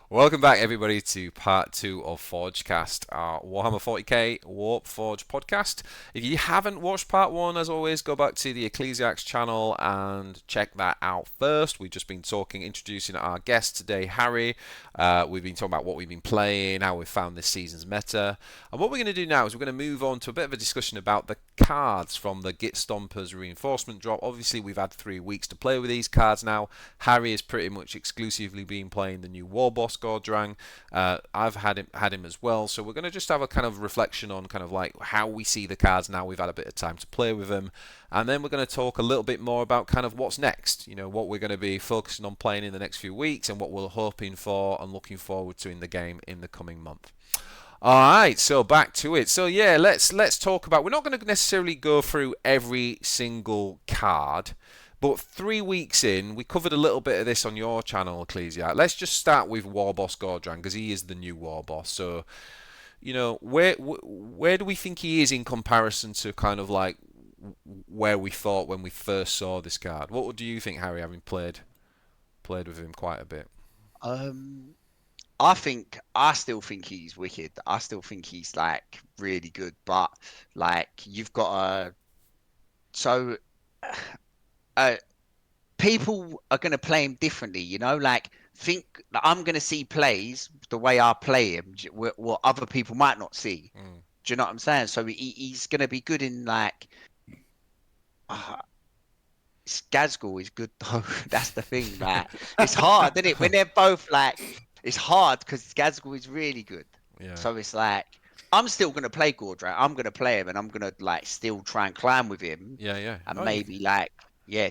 Welcome back, everybody, to part two of Forgecast, our Warhammer 40k Warpforge podcast. If you haven't watched part one, as always, go back to the Ecclesiarch's channel and check that out first. We've just been introducing our guest today, Harry. We've been talking about what we've been playing, how we found this season's meta. And what we're going to do now is we're going to move on to a bit of a discussion about the cards from the Gitstompas reinforcement drop. Obviously, we've had 3 weeks to play with these cards now. Harry has pretty much exclusively been playing the new War Boss Gordrang. I've had him as well. So we're going to just have a kind of reflection on kind of like how we see the cards now. We've had a bit of time to play with them, and then we're going to talk a little bit more about kind of what's next. You know, what we're going to be focusing on playing in the next few weeks, and what we're hoping for and looking forward to in the game in the coming month. All right, so back to it. So yeah, let's talk about. We're not going to necessarily go through every single card, but 3 weeks in, we covered a little bit of this on your channel, Ecclesiarch. Let's just start with War Boss Gordrang because he is the new War Boss. So you know, where do we think he is in comparison to kind of like where we thought when we first saw this card? What do you think, Harry, having played with him quite a bit? Um, I still think he's wicked. I still think he's like really good, but like you've got a so uh people are gonna play him differently, Like I'm gonna see plays the way I play him, what other people might not see. Mm. Do you know what I'm saying? So he's gonna be good in like uh, Gazgul is good though. That's the thing. Like it's hard, isn't it? When they're both like, it's hard because Gazgul is really good. Yeah, So it's like I'm still gonna play Gordrak. I'm gonna play him, and I'm gonna like still try and climb with him, yeah, yeah. and Oh, maybe like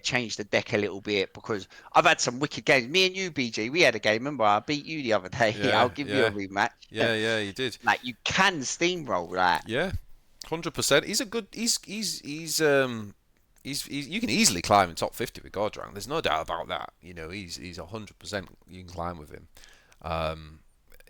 change the deck a little bit because I've had some wicked games. Me and you, BG, we had a game. Remember, I beat you the other day. yeah, I'll give you a yeah, rematch. yeah. You did. Like you can steamroll, right? Yeah, 100%. He's a good. He's you can easily climb in top 50 with Gordrang. There's no doubt about that. You know, he's 100%. You can climb with him. Um,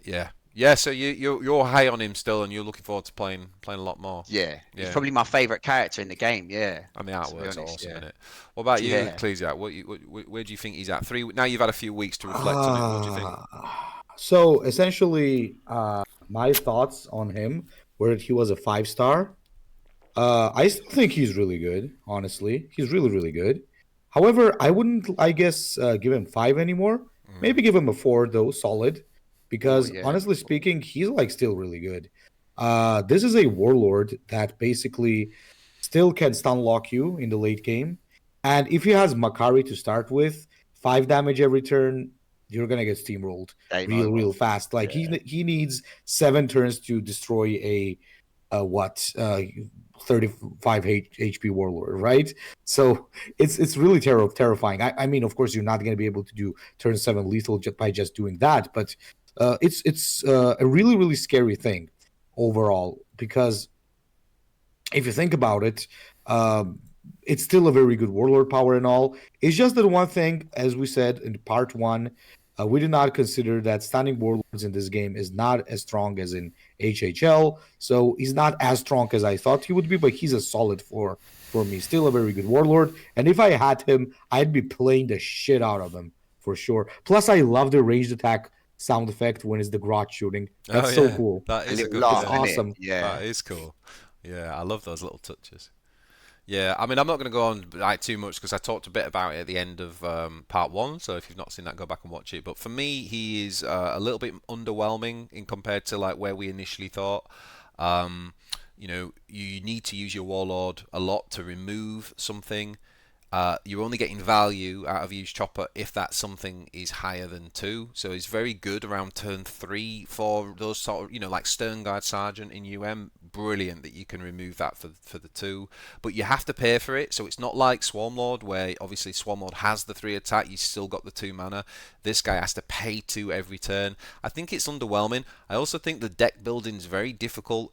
yeah, yeah. So you're high on him still, and you're looking forward to playing a lot more. Yeah, he's Yeah, probably my favorite character in the game. Yeah, and the to be artwork's honest. awesome Yeah, in it. What about you, yeah. Ecclesiarch? Where do you think he's at? Now you've had a few weeks to reflect on him. What do you think? Uh, so essentially, my thoughts on him were that he was a 5 star. I still think he's really good, honestly. He's really, really good. However, I wouldn't, I guess, give him 5 anymore. Mm, Maybe give him a 4, though, solid. Oh Because yeah. honestly speaking, he's like still really good. This is a warlord that basically still can stun lock you in the late game. And if he has Makari to start with, 5 damage every turn, you're gonna get steamrolled Game real, over. real fast. Like Yeah. he needs 7 turns to destroy a what 35 HP warlord, right? So it's really terrifying. I mean, of course, you're not gonna be able to do turn 7 lethal just by just doing that, but it's a really, really scary thing overall because if you think about it, um, it's still a very good warlord power and all. It's just that one thing, as we said in part one, we did not consider that standing warlords in this game is not as strong as in HHL. So he's not as strong as I thought he would be, but he's a solid four for me. Still a very good warlord. And if I had him, I'd be playing the shit out of him for sure. Plus, I love the ranged attack sound effect when it's the grot shooting. oh That's so yeah, cool. that A is a little good. It's laugh, Yeah, isn't it? awesome. Yeah. that is cool. Yeah, I love those little touches. Yeah, I mean, I'm not going to go on like too much because I talked a bit about it at the end of part one. So if you've not seen that, go back and watch it. But for me, he is a little bit underwhelming in compared to like where we initially thought. Um, you know, you need to use your warlord a lot to remove something. You're only getting value out of each chopper if that something is higher than 2. So it's very good around turn 3 for those sort of, you know, like Sternguard Sergeant in UM. Brilliant that you can remove that for the 2. But you have to pay for it. So it's not like Swarmlord, where obviously Swarmlord has the 3 attack, you still got the 2 mana. This guy has to pay 2 every turn. I think it's underwhelming. I also think the deck building is very difficult.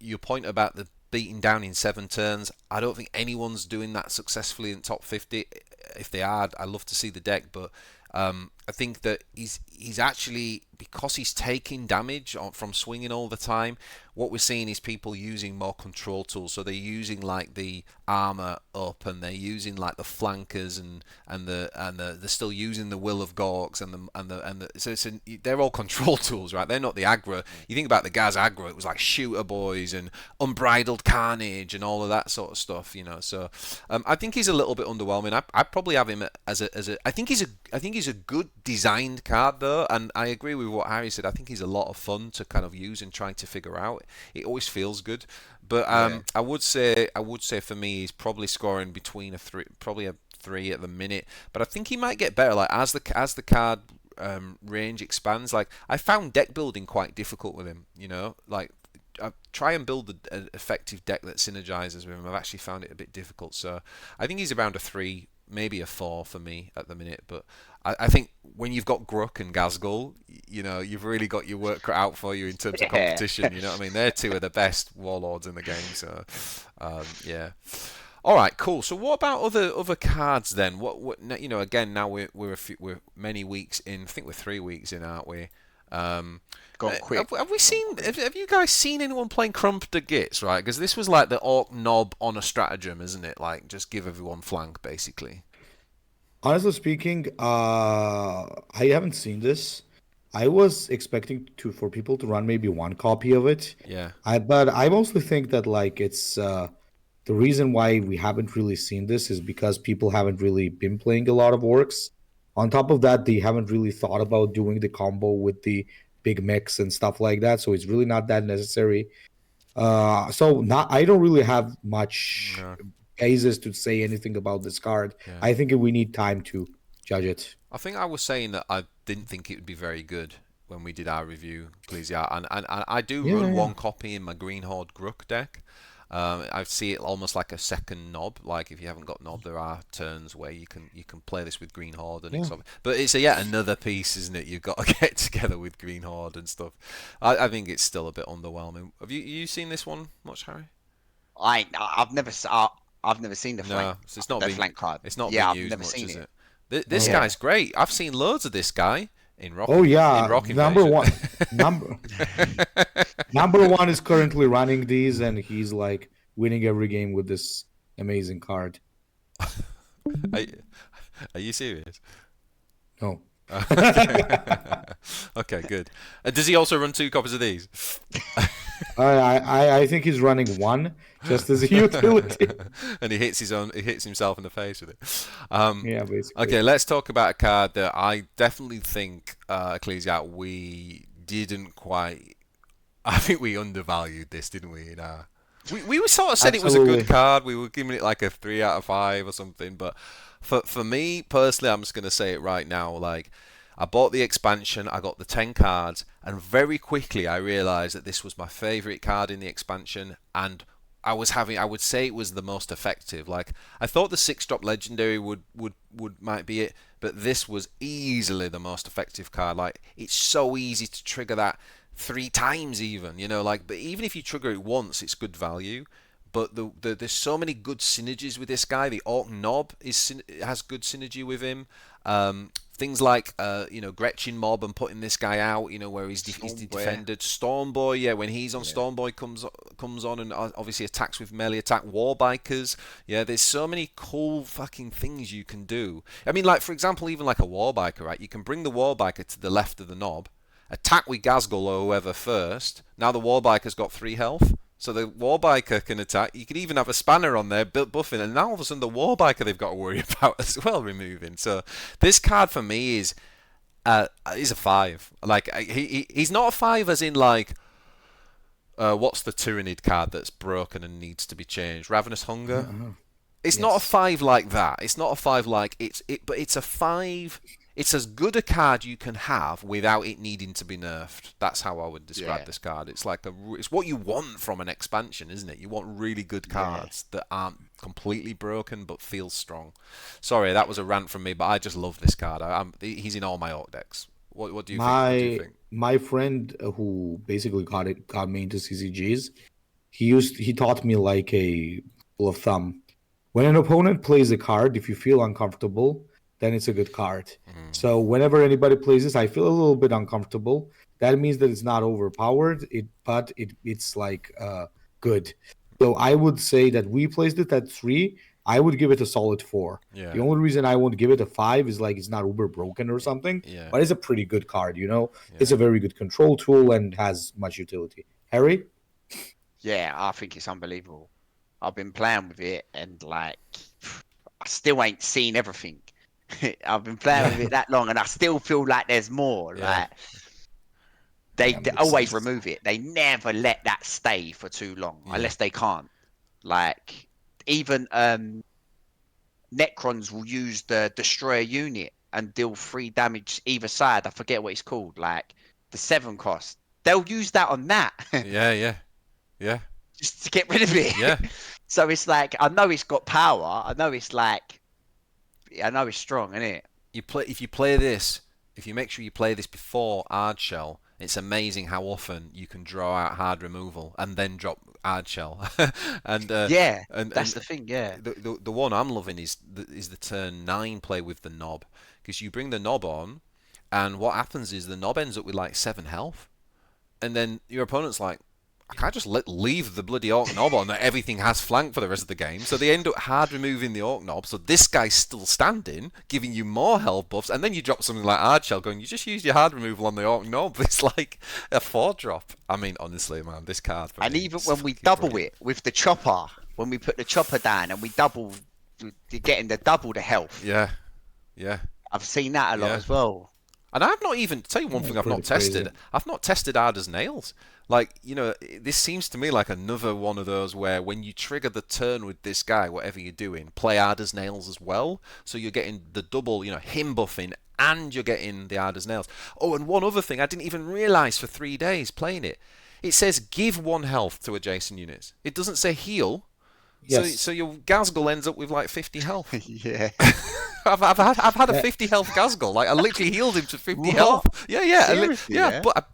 Your point about the beaten down in 7 turns. I don't think anyone's doing that successfully in top 50. If they are, I'd love to see the deck, but I think that he's actually, because he's taking damage from swinging all the time. What we're seeing is people using more control tools. So they're using like the armor up, and they're using like the flankers, and they're still using the will of Gorks and the so they're all control tools, right? They're not the aggro. You think about the Gaz aggro, it was like shooter boys and unbridled carnage and all of that sort of stuff, you know. So I think he's a little bit underwhelming. I'd probably have him as a. I think he's a good designed card though, and I agree with what Harry said. I think he's a lot of fun to kind of use and try to figure out. It always feels good, but I would say for me he's probably scoring between a 3, probably a 3 at the minute. But I think he might get better. Like as the card range expands, like I found deck building quite difficult with him. You know, like I try and build an effective deck that synergizes with him. I've actually found it a bit difficult. So I think he's around a 3, maybe a 4 for me at the minute. But I think when you've got Gruk and Gazgul, you know, you've really got your work cut out for you in terms of competition. You know what I mean? They're 2 of the best warlords in the game. So, yeah. All right, cool. So what about other cards then? What you know? Again, now we're many weeks in. I think we're 3 weeks in, aren't we? Gone quick. Have we seen? Have you guys seen anyone playing Crump the Gits? Right, because this was like the Orc Knob on a stratagem, isn't it? Like just give everyone flank, basically. Honestly speaking, I haven't seen this. I was expecting for people to run maybe one copy of it. Yeah. But I mostly think that like it's the reason why we haven't really seen this is because people haven't really been playing a lot of orcs. On top of that, they haven't really thought about doing the combo with the big mix and stuff like that. So it's really not that necessary. I don't really have much cases to say anything about this card. Yeah. I think we need time to judge it. I think I was saying that I didn't think it would be very good when we did our review, Ecclesiarch, and I do run one copy in my Green Horde Gruk deck. I see it almost like a second knob. Like if you haven't got knob, there are turns where you can play this with Green Horde, and but it's yet another piece, isn't it? You've got to get together with Green Horde and stuff. I think it's still a bit underwhelming. Have you seen this one much, Harry? I've never seen the flank. No, so it's not being, flank card. It's not I've being used never much, seen is it. it? This guy's great. I've seen loads of this guy in Rock. Oh yeah, in Rock number Invasion. number one is currently running these, and he's like winning every game with this amazing card. Are you serious? No. Okay, good. Does he also run 2 copies of these? I think he's running one just as a utility. And he hits himself in the face with it. Yeah, basically. Okay, let's talk about a card that I definitely think, Ecclesiarch, we didn't quite. I think we undervalued this, didn't we? We sort of said Absolutely. it was a good card. We were giving it like a 3 out of 5 or something. But for me personally, I'm just going to say it right now. Like, I bought the expansion, I got the 10 cards, and very quickly I realised that this was my favourite card in the expansion, and I would say it was the most effective. Like, I thought the 6-drop legendary would might be it, but this was easily the most effective card. Like, it's so easy to trigger that 3 times even, you know, like, but even if you trigger it once, it's good value. But there's so many good synergies with this guy. The Orc Knob has good synergy with him. Things like Gretchen Mob and putting this guy out, you know, where he's defended. Stormboy, yeah, when he's on, Stormboy comes on and obviously attacks with melee attack. Warbikers, yeah, there's so many cool fucking things you can do. I mean, like, for example, even like a Warbiker, right? You can bring the Warbiker to the left of the knob, attack with Gazgul or whoever first. Now the Warbiker's got 3 health. So the Warbiker can attack. You could even have a spanner on there buffing, and now all of a sudden the Warbiker they've got to worry about as well removing. So this card for me is a 5. Like he's not a 5 as in like what's the Tyrannid card that's broken and needs to be changed? Ravenous Hunger. It's not a 5 like that. It's not a 5 like but it's a 5. It's as good a card you can have without it needing to be nerfed. That's how I would describe this card. It's like it's what you want from an expansion, isn't it? You want really good cards that aren't completely broken but feel strong. Sorry, that was a rant from me, but I just love this card. He's in all my Orc decks. What do you think? What do you think? My friend who basically got me into CCGs, he taught me like a rule of thumb. When an opponent plays a card, if you feel uncomfortable, then it's a good card. Mm. So whenever anybody plays this, I feel a little bit uncomfortable. That means that it's not overpowered, but it's like good. So I would say that we placed it at 3. I would give it a solid 4. Yeah. The only reason I won't give it a 5 is like it's not uber broken or something, Yeah. but it's a pretty good card, you know? Yeah. It's a very good control tool and has much utility. Harry? Yeah, I think it's unbelievable. I've been playing with it and like I still ain't seen everything. I've been playing with it that long and I still feel like there's more. Yeah. Like they Yeah, makes always sense. remove it. They never let that stay for too long Yeah. unless they can't. Like even Necrons will use the destroyer unit and deal 3 damage either side. I forget what it's called. Like the 7 cost. They'll use that on that. Yeah. Just to get rid of it. Yeah. So it's like I know it's got power. I know it's strong, isn't it? If you make sure you play this before Hard Shell, it's amazing how often you can draw out hard removal and then drop Hard Shell. and That's the thing. Yeah. The one I'm loving is the turn 9 play with the knob, because you bring the knob on, and what happens is the knob ends up with like 7 health, and then your opponent's like, I can't just leave the bloody Orc Knob on that everything has flank for the rest of the game. So they end up hard removing the Orc Knob. So this guy's still standing, giving you more health buffs. And then you drop something like Hard Shell going, you just used your hard removal on the Orc Knob. It's like a 4-drop. I mean, honestly, man, this card. And even when we double it with the chopper, when we put the chopper down and we double, you're getting the health. Yeah. I've seen that a lot as well. And I've not even, tell you one thing I've not tested. Crazy. I've not tested Ada's Nails. Like, you know, this seems to me like another one of those where when you trigger the turn with this guy, whatever you're doing, play Ada's Nails as well. So you're getting the double, you know, him buffing and you're getting the Ada's Nails. Oh, and one other thing I didn't even realise for 3 days playing it. It says give 1 health to adjacent units. It doesn't say heal. Yes. So your Gazgul ends up with like 50 health. Yeah. I've had a 50 health Gazgul. Like I literally healed him to 50 What? health. Yeah. Seriously, yeah? But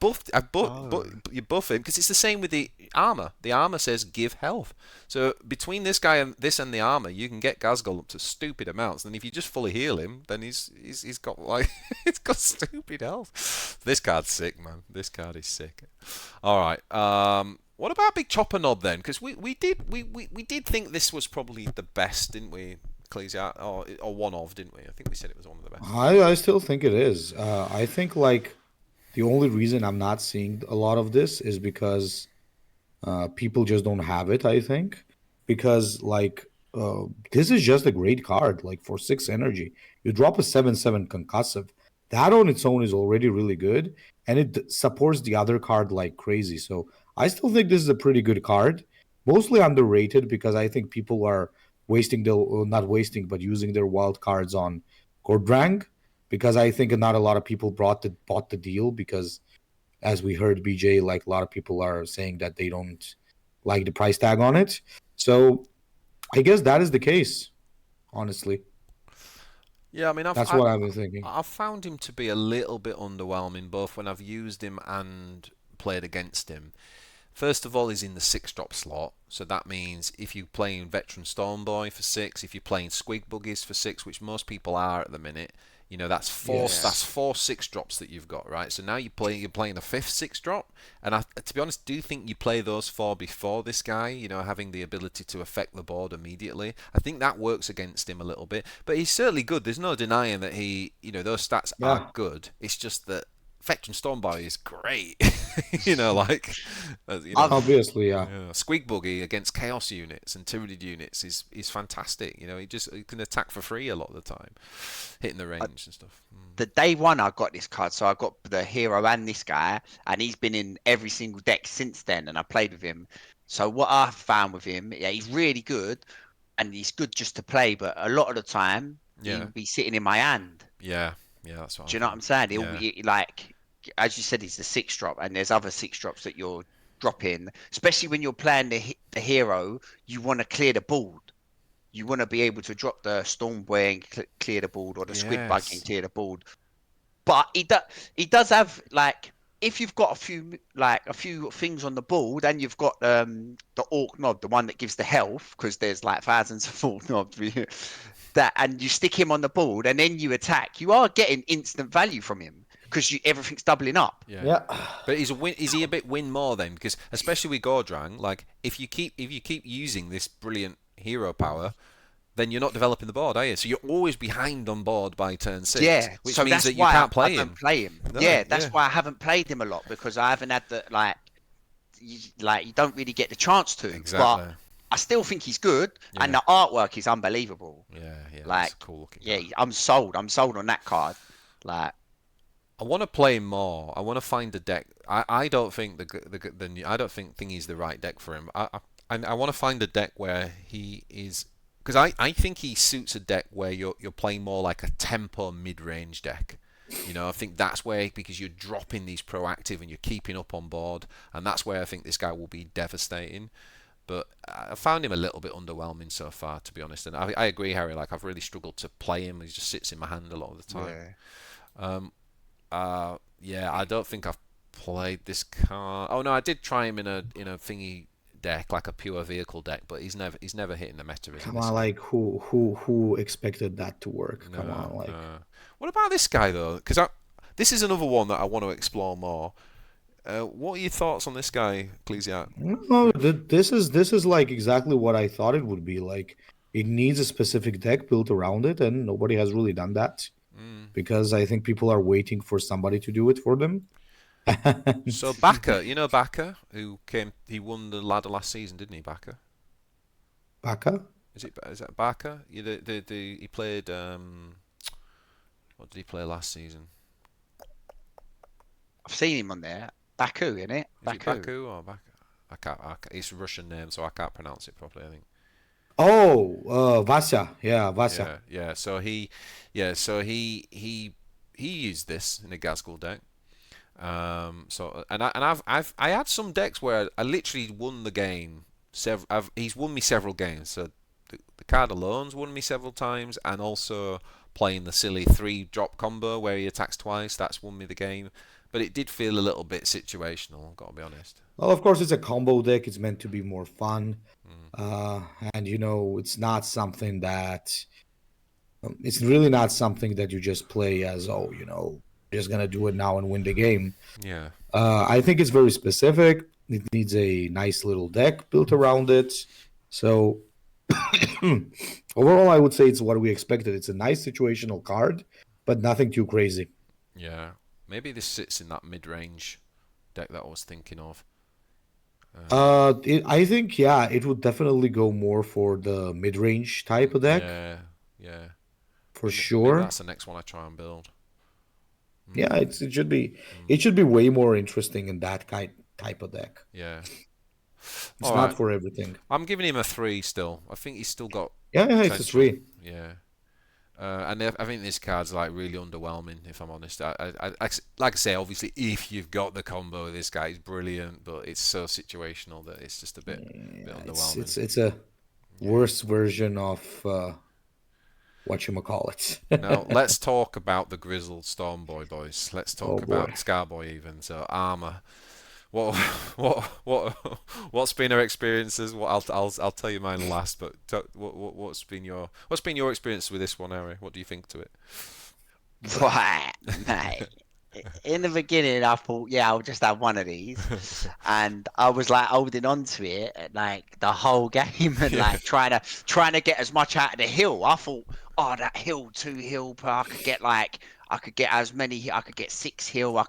you buff him because it's the same with the armor. The armor says give health. So between this guy and the armor, you can get Gazgul up to stupid amounts. And if you just fully heal him, then he's got like it's got stupid health. This card's sick, man. This card is sick. All right. What about Big Chopper Knob then? Because we did think this was probably the best, didn't we? Ecclesiarch, or one of, didn't we? I think we said it was one of the best. I still think it is. I think like the only reason I'm not seeing a lot of this is because people just don't have it. I think because like this is just a great card. Like for 6 energy, you drop a 7/7 concussive. That on its own is already really good, and it supports the other card like crazy. So I still think this is a pretty good card. Mostly underrated because I think people are not wasting, but using their wild cards on Gordrang, because I think not a lot of people bought the deal because, as we heard, BJ, like a lot of people are saying that they don't like the price tag on it. So I guess that is the case, honestly. Yeah, I mean, That's what I've been thinking. I've found him to be a little bit underwhelming, both when I've used him and played against him. First of all, he's in the 6-drop slot, so that means if you're playing Veteran Stormboy for 6, if you're playing Squig Buggies for 6, which most people are at the minute, you know that's four 6-drops that you've got, right? So now you're playing a 5th 6-drop, and I, to be honest, do think you play those 4 before this guy, you know, having the ability to affect the board immediately. I think that works against him a little bit, but he's certainly good. There's no denying that those stats are good. It's just that Veteran Stormboy is great. You know, like Obviously, yeah. Squig Buggy against Chaos units and Tyranid units is fantastic. You know, he can attack for free a lot of the time, hitting the range and stuff. The day one I got this card, so I got the hero and this guy, and he's been in every single deck since then, and I played with him. So what I found with him, yeah, he's really good, and he's good just to play, but a lot of the time he'll be sitting in my hand. Yeah, that's what. Do you know what I'm saying? He'll be like, as you said, he's the 6-drop, and there's other 6-drops that you're dropping, especially when you're playing the hero. You want to clear the board. You want to be able to drop the Stormboy and clear the board, or the Squid Bug and clear the board. But he does have, like, if you've got a few things on the board, and you've got the Orc Knob, the one that gives the health, because there's like thousands of Orc Knobs. that, and you stick him on the board, and then you attack, you are getting instant value from him because everything's doubling up. Yeah. But is he a bit win more then? Because especially with Gordrang, like if you keep using this brilliant hero power, then you're not developing the board, are you? So you're always behind on board by turn 6. Yeah, which so means that's that you why can't I don't play him. No, yeah, that's why I haven't played him a lot, because I haven't had the you don't really get the chance to. Exactly. But I still think he's good, and the artwork is unbelievable. Yeah, like cool looking. Yeah, I'm sold on that card. Like, I want to play him more. I want to find a deck. I don't think I don't think Thingy's the right deck for him. I want to find a deck where he is, because I think he suits a deck where you're playing more like a tempo mid-range deck. You know, I think that's where, because you're dropping these proactive and you're keeping up on board, and that's where I think this guy will be devastating. But I found him a little bit underwhelming so far, to be honest. And I agree, Harry. Like, I've really struggled to play him. He just sits in my hand a lot of the time. Yeah. I don't think I've played this card. Oh no, I did try him in a thingy deck, like a pure vehicle deck, but he's never hitting the meta. Come on, like who expected that to work? Come on, like. What about this guy though? Because this is another one that I want to explore more. What are your thoughts on this guy, Ecclesiarch? No, this is like exactly what I thought it would be. Like, it needs a specific deck built around it, and nobody has really done that. Because I think people are waiting for somebody to do it for them. So Baka, you know Baka, he won the ladder last season, didn't he, Baka? Baka? Is that Baka? He played what did he play last season? I've seen him on there. Baku, isn't it? Is it Baku or Baka? I can't. It's a Russian name, so I can't pronounce it properly, I think. Oh, Vasya. Yeah, Vasya. Yeah. So he used this in a Gazgul deck. I had some decks where I literally won the game. He's won me several games. So the card alone's won me several times, and also playing the silly 3-drop combo where he attacks twice, that's won me the game. But it did feel a little bit situational, I've got to be honest. Well, of course, it's a combo deck. It's meant to be more fun. And, it's not something that... it's really not something that you just play as, just going to do it now and win the game. Yeah. I think it's very specific. It needs a nice little deck built around it. So, overall, I would say it's what we expected. It's a nice situational card, but nothing too crazy. Yeah. Maybe this sits in that mid-range deck that I was thinking of. I think, it would definitely go more for the mid-range type of deck. Yeah. For sure. Maybe that's the next one I try and build. Yeah, it should be way more interesting in that type of deck. Yeah. It's not for everything. I'm giving him a 3 still. I think he's still got it's a 3. Yeah. And I think this card's like really underwhelming, if I'm honest. I like I say, obviously, if you've got the combo, this guy is brilliant, but it's so situational that it's just a bit underwhelming. It's a worse version of whatchamacallit. Now let's talk about the grizzled Stormboy boys. Let's talk about Scarboy even. So Armor. What's been our experiences? I'll tell you mine last. But what's been your experience with this one, Harry? What do you think to it? Right, mate. In the beginning, I thought, I'll just have one of these, and I was like holding on to it like the whole game, and like trying to get as much out of the hill. I thought, that hill, 2 hill, but I could get as many. I could get 6 hill.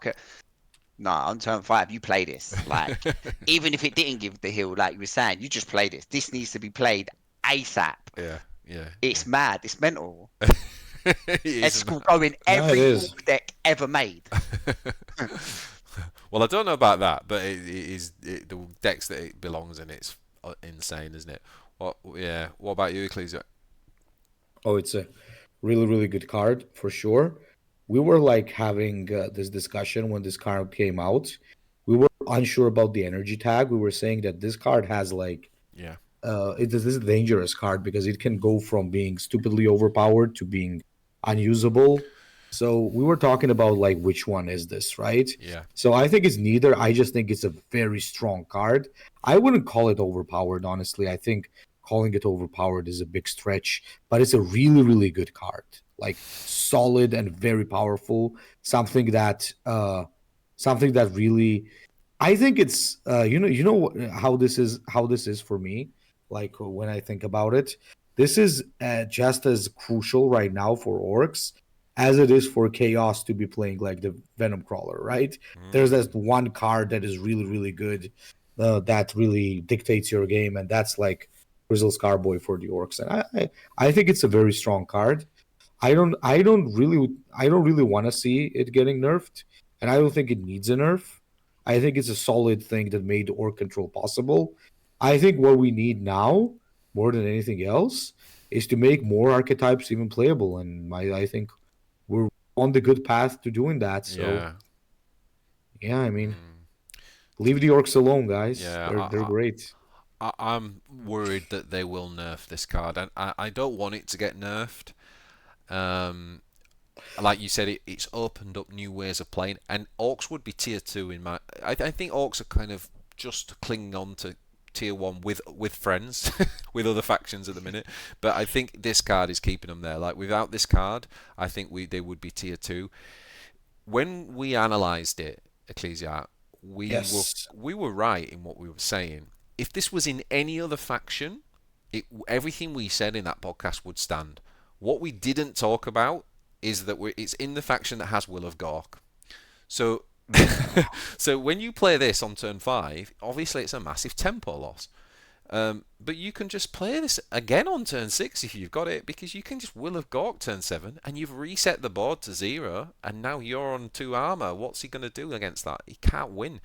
No, on turn 5, you play this. Like, even if it didn't give the hill, like you were saying, you just play this. This needs to be played ASAP. Yeah. It's mad. It's mental. It's going every deck ever made. Well, I don't know about that, but the decks that it belongs in, it's insane, isn't it? What about you, Ecclesiarch? Oh, it's a really, really good card for sure. We were like having this discussion when this card came out. We were unsure about the energy tag. We were saying that this card has this is a dangerous card because it can go from being stupidly overpowered to being unusable. So we were talking about like which one is this, right? Yeah. So I think it's neither. I just think it's a very strong card. I wouldn't call it overpowered, honestly. I think calling it overpowered is a big stretch, but it's a really, really good card. Like solid and very powerful. Something that really, I think it's how this is for me. Like when I think about it, this is just as crucial right now for orcs as it is for chaos to be playing like the Venom Crawler, right? There's that one card that is really, really good, that really dictates your game, and that's like Grizzle Scarboy for the orcs. And I think it's a very strong card. I don't really want to see it getting nerfed, and I don't think it needs a nerf. I think it's a solid thing that made orc control possible. I think what we need now, more than anything else, is to make more archetypes even playable, and I think we're on the good path to doing that. So yeah, I mean, leave the orcs alone, guys. Yeah, They're great. I'm worried that they will nerf this card, and I don't want it to get nerfed. Like you said, it's opened up new ways of playing, and orcs would be tier 2 in my. I think orcs are kind of just clinging on to tier 1 with friends, with other factions at the minute. But I think this card is keeping them there. Like without this card, I think they would be tier 2. When we analysed it, Ecclesiarch, we were right in what we were saying. If this was in any other faction, everything we said in that podcast would stand. What we didn't talk about is that it's in the faction that has Will of Gork. So, so when you play this on turn 5, obviously it's a massive tempo loss. But you can just play this again on turn 6 if you've got it, because you can just Will of Gork turn 7, and you've reset the board to 0, and now you're on 2 armor. What's he going to do against that? He can't win.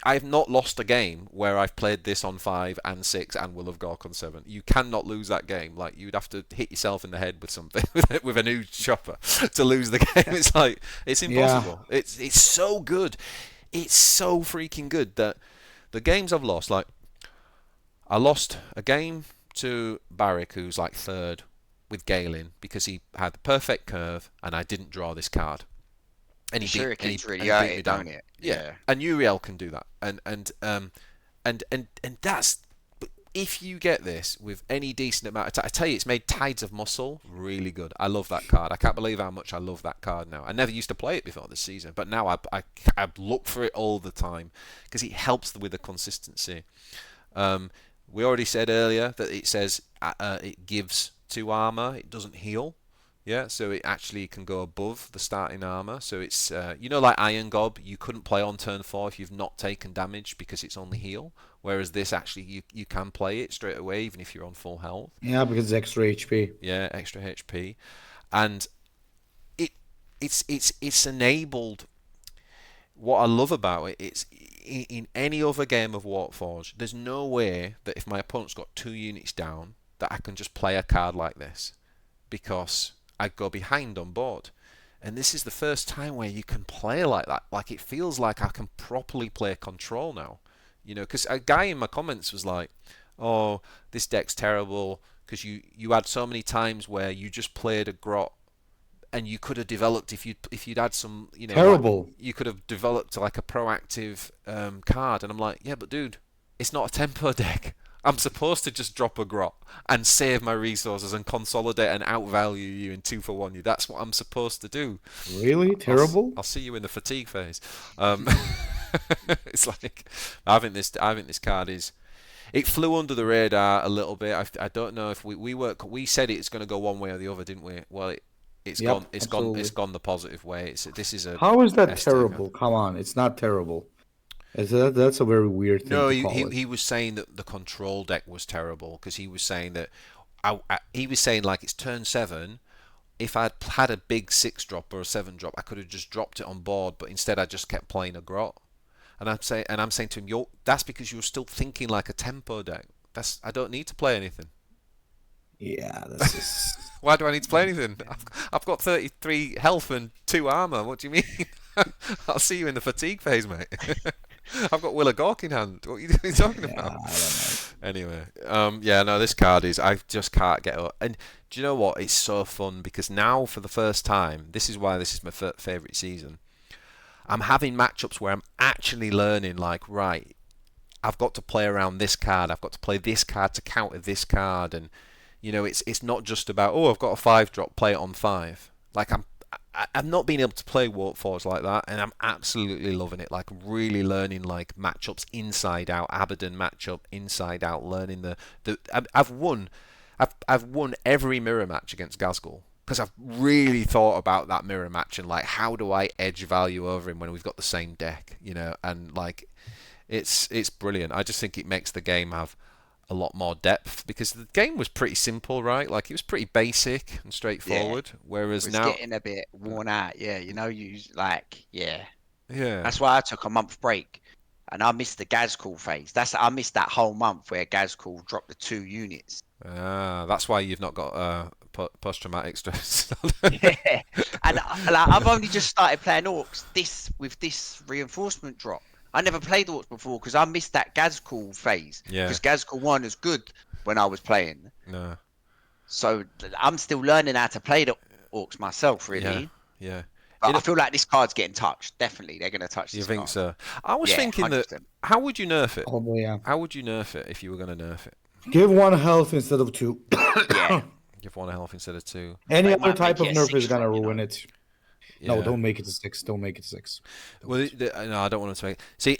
I've not lost a game where I've played this on 5 and 6 and Will of Gork on 7. You cannot lose that game. Like, you'd have to hit yourself in the head with something, with a new chopper, to lose the game. It's like, it's impossible. Yeah. It's so good. It's so freaking good that the games I've lost, like, I lost a game to Barrick, who's like 3rd with Galen, because he had the perfect curve and I didn't draw this card. And he beat me down. Yeah. And Uriel can do that. And that's, if you get this with any decent amount of time, I tell you, it's made Tides of Muscle really good. I love that card. I can't believe how much I love that card now. I never used to play it before this season, but now I look for it all the time because it helps with the consistency. We already said earlier that it says it gives 2 armor. It doesn't heal. Yeah, so it actually can go above the starting armor. So it's, like Iron Gob, you couldn't play on turn 4 if you've not taken damage because it's only heal. Whereas this, actually, you can play it straight away even if you're on full health. Yeah, because it's extra HP. Yeah, extra HP. And it's enabled. What I love about it, it's in any other game of Warpforge, there's no way that if my opponent's got 2 units down that I can just play a card like this, because I go behind on board. And this is the first time where you can play like that. Like, it feels like I can properly play control now. Because a guy in my comments was like, oh, this deck's terrible because you had so many times where you just played a grot. And you could have developed, if you'd had some, terrible. Like, you could have developed like a proactive card. And I'm like, yeah, but dude, it's not a tempo deck. I'm supposed to just drop a grot and save my resources and consolidate and outvalue you and 2-for-1 you. That's what I'm supposed to do. Really? Terrible? I'll see you in the fatigue phase. It's like, I think this card is. It flew under the radar a little bit. I don't know if we said it's going to go one way or the other, didn't we? Well, It's gone the positive way. How is that terrible? Come on, it's not terrible. That's a very weird thing. No, he was saying that the control deck was terrible because he was saying that like it's turn 7. If I'd had a big 6-drop or a 7-drop, I could have just dropped it on board, but instead I just kept playing a grot. And I'm saying to him, that's because you're still thinking like a tempo deck. I don't need to play anything. Yeah, that's just. Why do I need to play anything? I've got 33 health and 2 armor. What do you mean? I'll see you in the fatigue phase, mate. I've got Will of Gork in hand. What are you talking about? I don't know. Anyway, this card is. I just can't get up. And do you know what? It's so fun because now, for the first time, this is why this is my favourite season. I'm having matchups where I'm actually learning, like, right, I've got to play around this card. I've got to play this card to counter this card, and it's not just about, oh, I've got a 5-drop, play it on 5. Like I'm not being able to play Warpforge like that, and I'm absolutely loving it. Like really learning like matchups inside out, Abaddon matchup inside out, learning I've won every mirror match against Gazgul because I've really thought about that mirror match and like how do I edge value over him when we've got the same deck, and like it's brilliant. I just think it makes the game have a lot more depth because the game was pretty simple, right? Like it was pretty basic and straightforward. Whereas It's now, getting a bit worn out. Yeah, you like, yeah. yeah, That's why I took a month break, and I missed the Gazcall phase. I missed that whole month where Gazcall dropped the 2 units. that's why you've not got post-traumatic stress. Yeah, and like, I've only just started playing Orcs with this reinforcement drop. I never played Orcs before because I missed that Gazcall phase. Yeah. Because Gazcall 1 was good when I was playing. No. So I'm still learning how to play the Orcs myself, really. Yeah. But I feel like this card's getting touched. Definitely, they're going to touch this You think card. so? I was thinking 100%. that. How would you nerf it? Probably, yeah. How would you nerf it if you were going to nerf it? Give 1 health instead of 2. Yeah. Give 1 health instead of 2. Any Like, other might type of make it a nerf is 6 gonna drop, ruin it. Yeah. No, don't make it a 6. Don't make it a 6. Well, no, I don't want to make. See,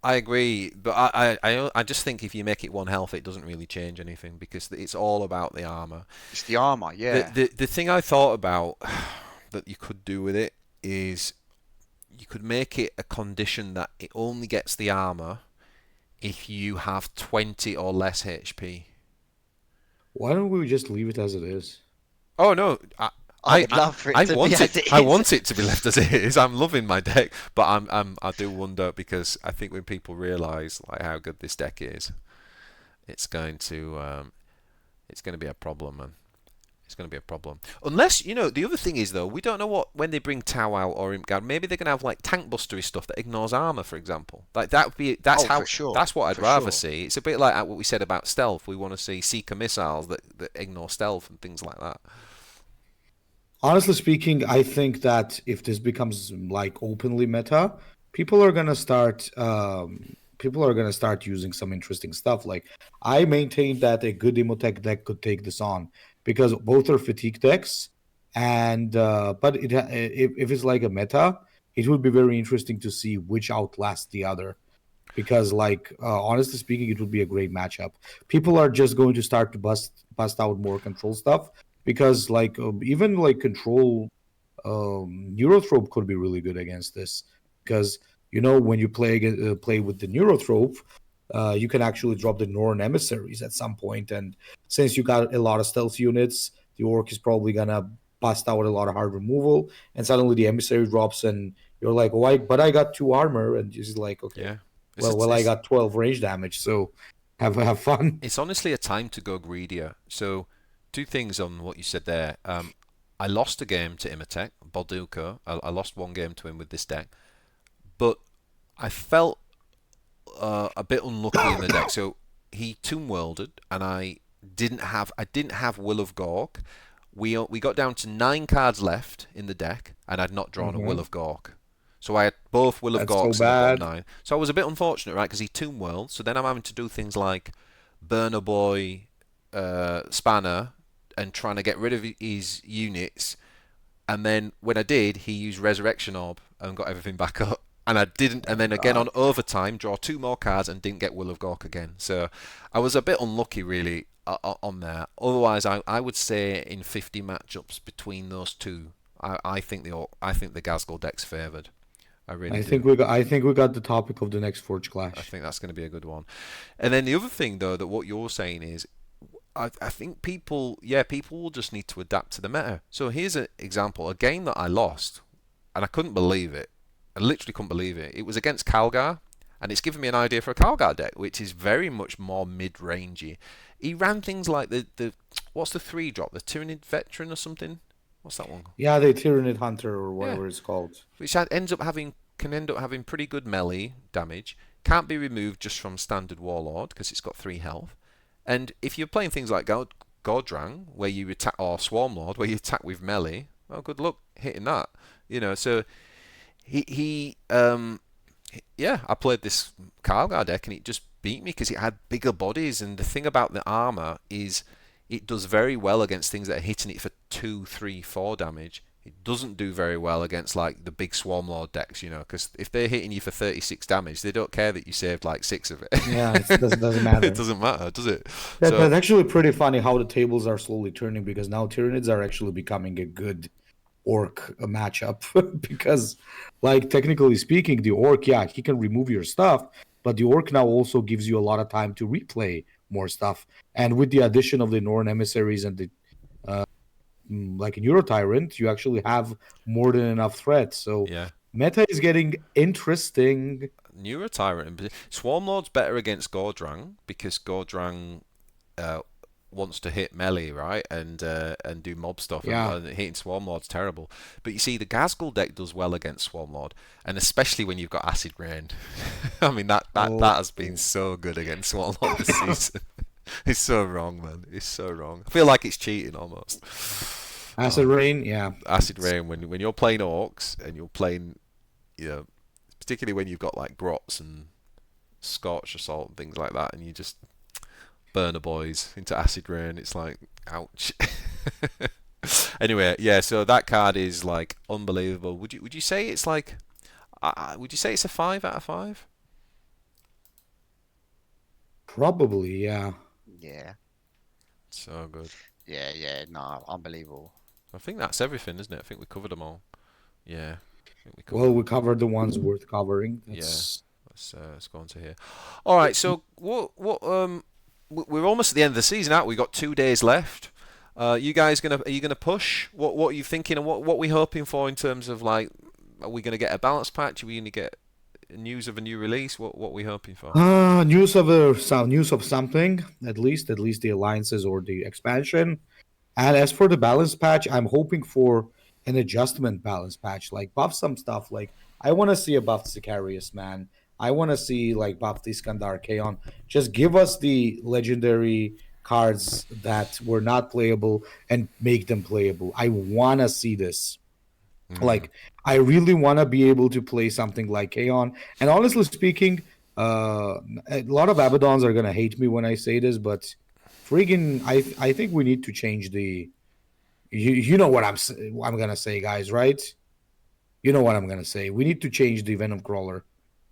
I agree, but I just think if you make it 1 health, it doesn't really change anything because it's all about the armor. It's the armor, yeah. The thing I thought about that you could do with it is you could make it a condition that it only gets the armor if you have 20 or less HP. Why don't we just leave it as it is? Oh no, I'd love for it to be as it is. I want it to be left as it is. I'm loving my deck, but I do wonder because I think when people realise like how good this deck is, it's going to be a problem, man. It's going to be a problem. Unless, the other thing is though, we don't know when they bring Tau out or Imp-Guard, maybe they're going to have like tank bustery stuff that ignores armor, for example. Like For sure. That's what I'd For rather sure. see. It's a bit like what we said about stealth. We want to see Seeker missiles that ignore stealth and things like that. Honestly speaking, I think that if this becomes like openly meta, people are gonna start using some interesting stuff. Like I maintain that a good Imhotep deck could take this on because both are fatigue decks, and but if it's like a meta, it would be very interesting to see which outlasts the other. Because like honestly speaking, it would be a great matchup. People are just going to start to bust out more control stuff. Because like even like control Neurotrope could be really good against this because when you play with the Neurotrope, you can actually drop the Norn emissaries at some point, and since you got a lot of stealth units, the Orc is probably gonna bust out a lot of hard removal, and suddenly the emissary drops, and you're like, "Oh, but I got 2 armor," and it's like, "Okay, Yeah. I got 12 range damage, so have fun." It's honestly a time to go greedier. So. 2 things on what you said there. I lost a game to Imhotep, Balduco. I lost 1 game to him with this deck, but I felt a bit unlucky in the deck. So he Tomb Worlded, and I didn't have Will of Gork. We got down to 9 cards left in the deck, and I'd not drawn a Will of Gork. So I had both Will of Gorks so in the bad. bottom 9. So I was a bit unfortunate, right? Because he Tomb World. So then I'm having to do things like Burner Boy, Spanner, and trying to get rid of his units, and then when I did, he used Resurrection Orb and got everything back up, and I didn't, and then again on overtime, draw 2 more cards and didn't get Will of Gork again. So I was a bit unlucky really on there. Otherwise, I would say in 50 matchups between those 2, I think the Gazgul deck's favoured. I think we got the topic of the next Forge Clash. I think that's going to be a good one. And then the other thing though, that what you're saying is, I think people will just need to adapt to the meta. So here's an example, a game that I lost, and I couldn't believe it. I literally couldn't believe it. It was against Calgar, and it's given me an idea for a Calgar deck, which is very much more mid-rangey. He ran things like the what's the 3-drop, the Tyranid Veteran or something? What's that one? Yeah, the Tyranid Hunter or whatever it's called. Which can end up having pretty good melee damage. Can't be removed just from standard Warlord because it's got 3 health. And if you're playing things like Gordrang, where you attack, or Swarmlord, where you attack with melee, well, good luck hitting that. So he Yeah, I played this Calgar deck and it just beat me because it had bigger bodies. And the thing about the armor is it does very well against things that are hitting it for 2, 3, 4 damage. It doesn't do very well against like the big Swarmlord decks, because if they're hitting you for 36 damage, they don't care that you saved like 6 of it. Yeah, it doesn't It matter. doesn't matter, does it? That's So, actually pretty funny how the tables are slowly turning, because now Tyranids are actually becoming a good orc matchup because, like, technically speaking, the orc, yeah, he can remove your stuff, but the orc now also gives you a lot of time to replay more stuff. And with the addition of the Norn emissaries and the like a Euro Tyrant, you actually have more than enough threats. So yeah. meta is getting interesting. Neurotyrant. Swarmlord's better against Gordrang because Gordrang uh, wants to hit melee, right, and do mob stuff, Yeah. and hitting Swarmlord's terrible. But you see, the Gazgul deck does well against Swarmlord, and especially when you've got Acid Rain. I mean, that Oh, has been so good against Swarmlord this season. It's so wrong, man. It's so wrong. I feel like it's cheating almost. Acid Oh, Rain, yeah. Acid Rain when you're playing orcs and you're playing, particularly when you've got like grots and Scorch Assault and things like that, and you just burner boys into Acid Rain. It's like, ouch. Anyway, yeah. So that card is like unbelievable. Would you say it's like? Would you say it's a 5 out of 5? Probably, yeah. Yeah, So good. yeah. No, unbelievable. I think that's everything, isn't it? I think we covered them all. Yeah, I think we covered Well, them. we covered the ones worth covering. Yeah. That's Let's go on to here. All right. So we're almost at the end of the season, aren't we? We've got 2 days left. You guys are you gonna push? What are you thinking, and what we hoping for in terms of like, are we gonna get a balance patch? Are we gonna get news of a new release? What are we hoping for? news of something, at least the alliances or the expansion. And as for the balance patch, I'm hoping for an adjustment balance patch, like buff some stuff. Like I want to see a buff Sicarius, man. I want to see like buff Iskandar Kaon. Just give us the legendary cards that were not playable and make them playable. I want to see this. Mm, Like I really want to be able to play something like Kaon. And honestly speaking, a lot of Abaddons are gonna hate me when I say this, but friggin', I think we need to change the. You know what I'm gonna say, guys, right? You know what I'm gonna say. We need to change the Venom Crawler.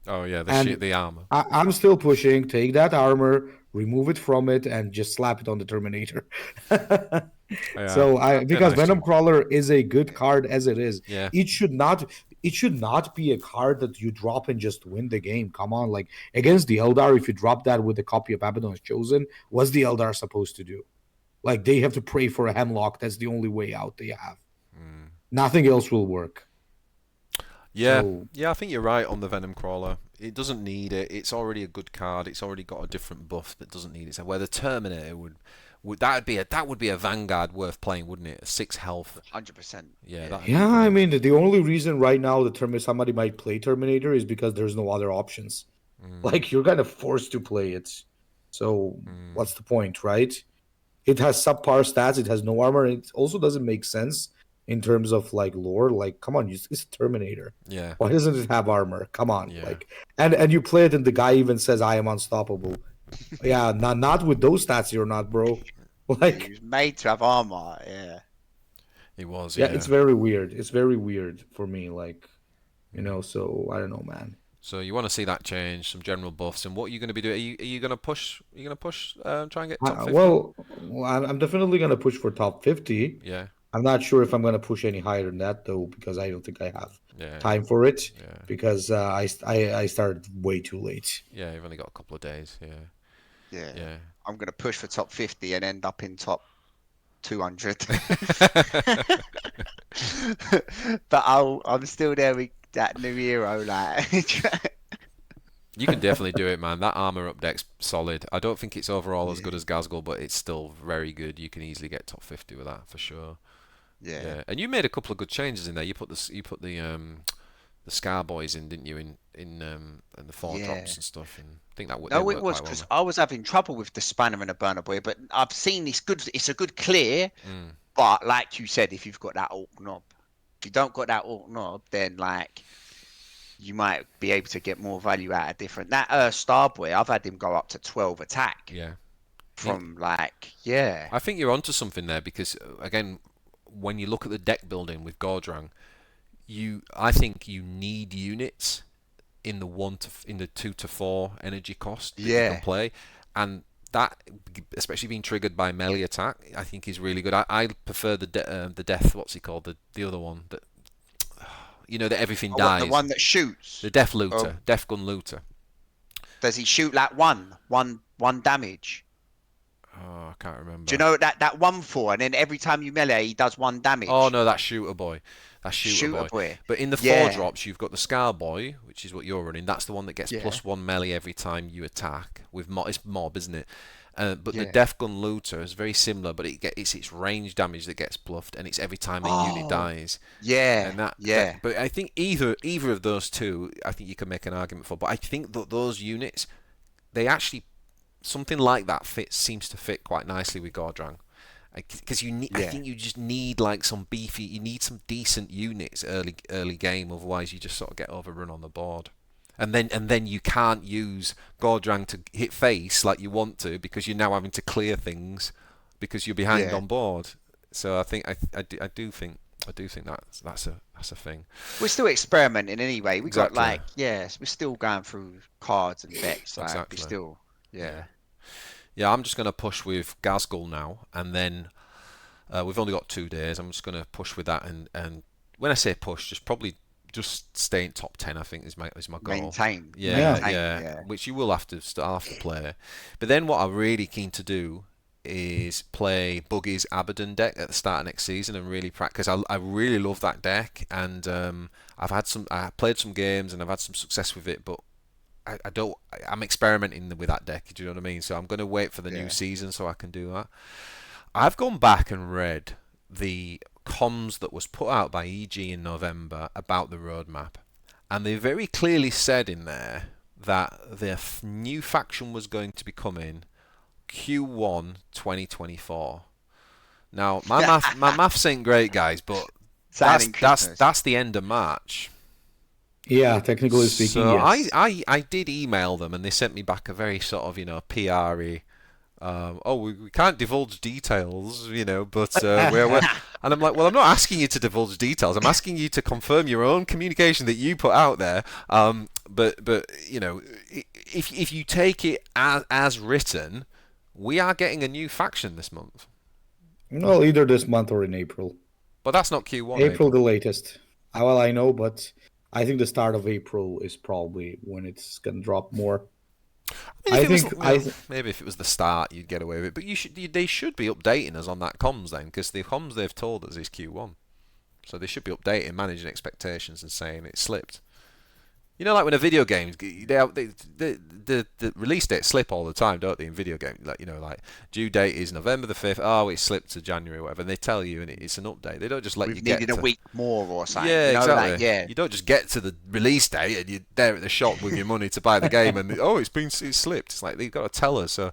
oh yeah, And the armor. I'm still pushing. Take that armor, remove it from it, and just slap it on the Terminator. Yeah, So that'd be a because nice Venom change. Crawler is a good card as it is. Yeah, It should not be a card that you drop and just win the game. Come on, like against the Eldar, if you drop that with a copy of Abaddon's Chosen, what's the Eldar supposed to do? Like they have to pray for a Hemlock. That's the only way out they have. mm. Nothing else will work. Yeah, So yeah. I think you're right on the Venom Crawler. It doesn't need it. It's already a good card. It's already got a different buff that doesn't need it. So where the Terminator would that would be a Vanguard worth playing, wouldn't it? 6 health. 100%. Yeah, Yeah. that'd be yeah, I great. mean the only reason right now somebody might play Terminator is because there's no other options. Mm, Like you're kind of forced to play it. So mm, what's the point, right? It has subpar stats. It has no armor. It also doesn't make sense in terms of like lore. Like, come on, it's Terminator. yeah, Why doesn't it have armor? Come on, yeah. like, and you play it, and the guy even says, "I am unstoppable." Yeah, not with those stats, you're not, bro. Yeah, he Like, was made to have armor. Yeah. It was, yeah, it's yeah. very weird. It's very weird for me. Like, Mm. so I don't know, man. So you want to see that change, some general buffs, and what are you going to be doing? Are you going to push? Are you going to push? Try and get top 50? I'm definitely gonna push for top 50. Yeah, I'm not sure if I'm gonna push any higher than that though, because I don't think I have yeah, time for it. yeah, Because I started way too late. yeah. You've only got a couple of days. Yeah, Yeah. yeah. I'm going to push for top 50 and end up in top 200. But I'm still there with that new hero. Like, You can definitely do it, man. That armor up deck's solid. I don't think it's overall as yeah. good as Gazgul, but it's still very good. You can easily get top 50 with that for sure. Yeah. Yeah, and you made a couple of good changes in there. You put the Scar Boys in, didn't you? In the 4 drops Yeah. and stuff, and I think they No, it work was quite well because there. I was having trouble with the spanner and a burner boy, but I've seen it's good. It's a good clear, Mm, but like you said, if you've got that alt knob, if you don't got that alt knob, then like you might be able to get more value out of different. That Starboy, I've had him go up to 12 attack Yeah. from like, yeah, I think you're onto something there because again, when you look at the deck building with Gordrang, I think you need units in the 2 to 4 energy cost that you can yeah. play, and that, especially being triggered by melee attack, I think is really good. I prefer the death. What's he called? The other one that that everything Oh, what, the dies. one that shoots? The death Or looter, death gun looter. does he shoot like one damage? Oh, I can't remember. Do you know that 1/4, and then every time you melee, he does 1 Oh damage. no, that's Shooter Boy. That's Shooter Shooter Boy. boy. But in the 4 Yeah, drops, you've got the Scar Boy, which is what you're running. That's the one that gets yeah, +1 melee every time you attack with mob. It's mob, isn't it? But the yeah. Death Gun Looter is very similar, but it's its range damage that gets bluffed, and it's every time a unit Oh, dies. yeah, And yeah, but I think either of those two, I think you can make an argument for. But I think that those units, they actually, something like that seems to fit quite nicely with Gordrang. Because I yeah, think you just need like some beefy, you need some decent units early game. Otherwise, you just sort of get overrun on the board, and then you can't use Gordrang to hit face like you want to because you're now having to clear things because you're behind yeah. on board. So I think I do think that's a thing. We're still experimenting anyway. We got Exactly. like, yes, we're still going through cards and decks. Like, we Exactly. still, yeah, Yeah. Yeah, I'm just going to push with Gazgul now, and then we've only got 2 days. I'm just going to push with that, and when I say push, just stay in top 10. I think is my goal. maintain, Yeah, maintain, yeah. yeah. Which you will have to I'll have to play. But then what I'm really keen to do is play Buggy's Abaddon deck at the start of next season and really practice. I really love that deck, and I played some games and I've had some success with it, but I'm experimenting with that deck. Do you know what I mean? So I'm going to wait for the new Yeah. season so I can do that. I've gone back and read the comms that was put out by EG in November about the roadmap, and they very clearly said in there that their new faction was going to be coming Q1 2024. Now my maths ain't great, guys, but Signing Christmas. that's the end of March. Yeah, technically speaking, So yes. I did email them, and they sent me back a very sort of PRE. We can't divulge details, but we're and I'm like, well, I'm not asking you to divulge details. I'm asking you to confirm your own communication that you put out there. But if you take it as written, we are getting a new faction this month. Well, either this month or in April. But that's not Q1. April the latest. Well, I know, but I think the start of April is probably when it's gonna drop more. Maybe if it was the start, you'd get away with it. But they should be updating us on that comms then, because the comms they've told us is Q1. So they should be updating, managing expectations, and saying it slipped. Like when a video game, the release dates slip all the time, don't they? In video games, like due date is November the 5th. Oh, it slipped to January or whatever. And they tell you, and it's an update. They don't just let We've you get needed a week more or something. Yeah, exactly. Like, yeah. You don't just get to the release date and you're there at the shop with your money to buy the game, and it's slipped. It's like they've got to tell us. So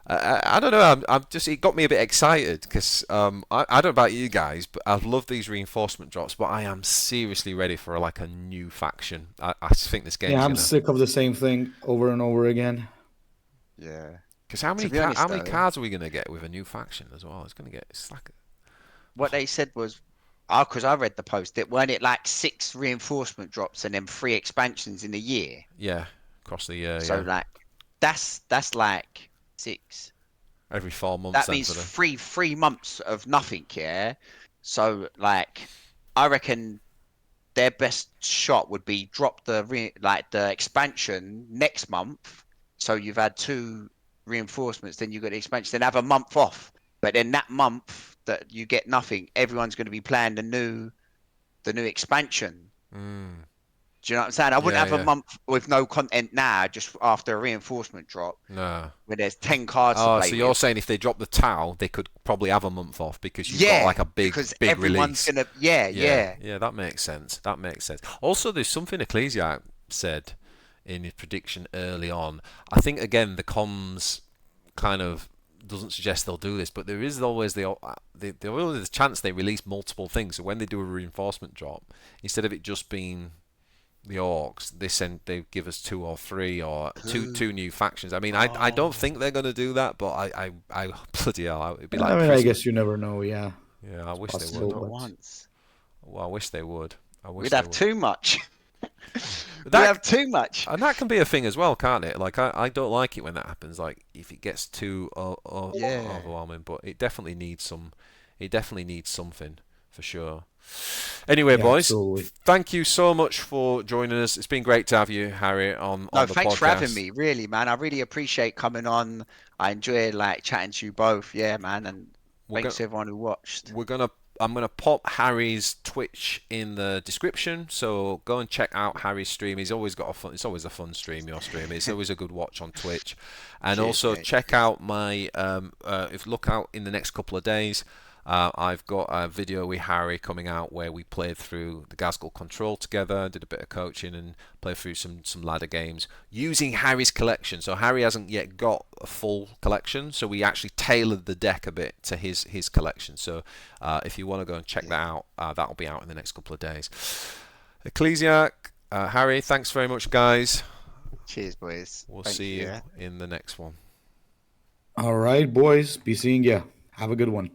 I don't know. I'm just it got me a bit excited because I don't know about you guys, but I love these reinforcement drops. But I am seriously ready for like a new faction. I think this game. Yeah, I'm sick of the same thing over and over again. Yeah. Because how many cards are we gonna get with a new faction as well? It's like what they said was, because I read the post, weren't it like 6 reinforcement drops and then 3 expansions in a year? Yeah, across the year. So yeah. like that's like 6. Every 4 months. That means three months of nothing. Yeah. So like, I reckon their best shot would be drop the expansion next month. So you've had 2 reinforcements, then you got the expansion, then have a month off. But then that month that you get nothing, everyone's going to be playing the new expansion. Do you know what I'm saying? I wouldn't have a month with no content now, just after a reinforcement drop. No. Where there's 10 cards to play so you're saying if they drop the Tau, they could probably have a month off because you've got like a big everyone's release. Yeah, that makes sense. Also, there's something Ecclesiarch said in his prediction early on. I think again the comms kind of doesn't suggest they'll do this, but there is always the chance they release multiple things. So when they do a reinforcement drop, instead of it just being the orcs. They give us 2 or 3 or two new factions. I mean, I don't think they're gonna do that, but I bloody hell, it'd be like I mean, I Christmas. guess you never know. Yeah. Yeah, I wish they possible, would. Not but- once. Well, I wish they would. I wish We'd they have would. too much. We'd That- have too much. And that can be a thing as well, can't it? Like I don't like it when that happens. Like if it gets too Yeah. overwhelming, but it definitely needs some. It definitely needs something for sure. Anyway, Yeah, boys, absolutely. thank you so much for joining us. It's been great to have you, Harry, on No, the thanks podcast. for having me. Really, man. I really appreciate coming on. I enjoy like chatting to you both. Yeah, man. And We're thanks to everyone who watched. I'm gonna pop Harry's Twitch in the description, so go and check out Harry's stream. He's always got a fun. It's always a fun stream. Your stream. It's always a good watch on Twitch, and Cheers, also mate. check out my. If look out in the next couple of days. I've got a video with Harry coming out where we played through the Gazgul Control together, did a bit of coaching and played through some ladder games using Harry's collection. So Harry hasn't yet got a full collection, so we actually tailored the deck a bit to his collection. So if you want to go and check that out, that'll be out in the next couple of days. Ecclesiarch, Harry, thanks very much, guys. Cheers, boys. We'll Thank see you yeah. in the next one. All right, boys. Be seeing ya. Have a good one.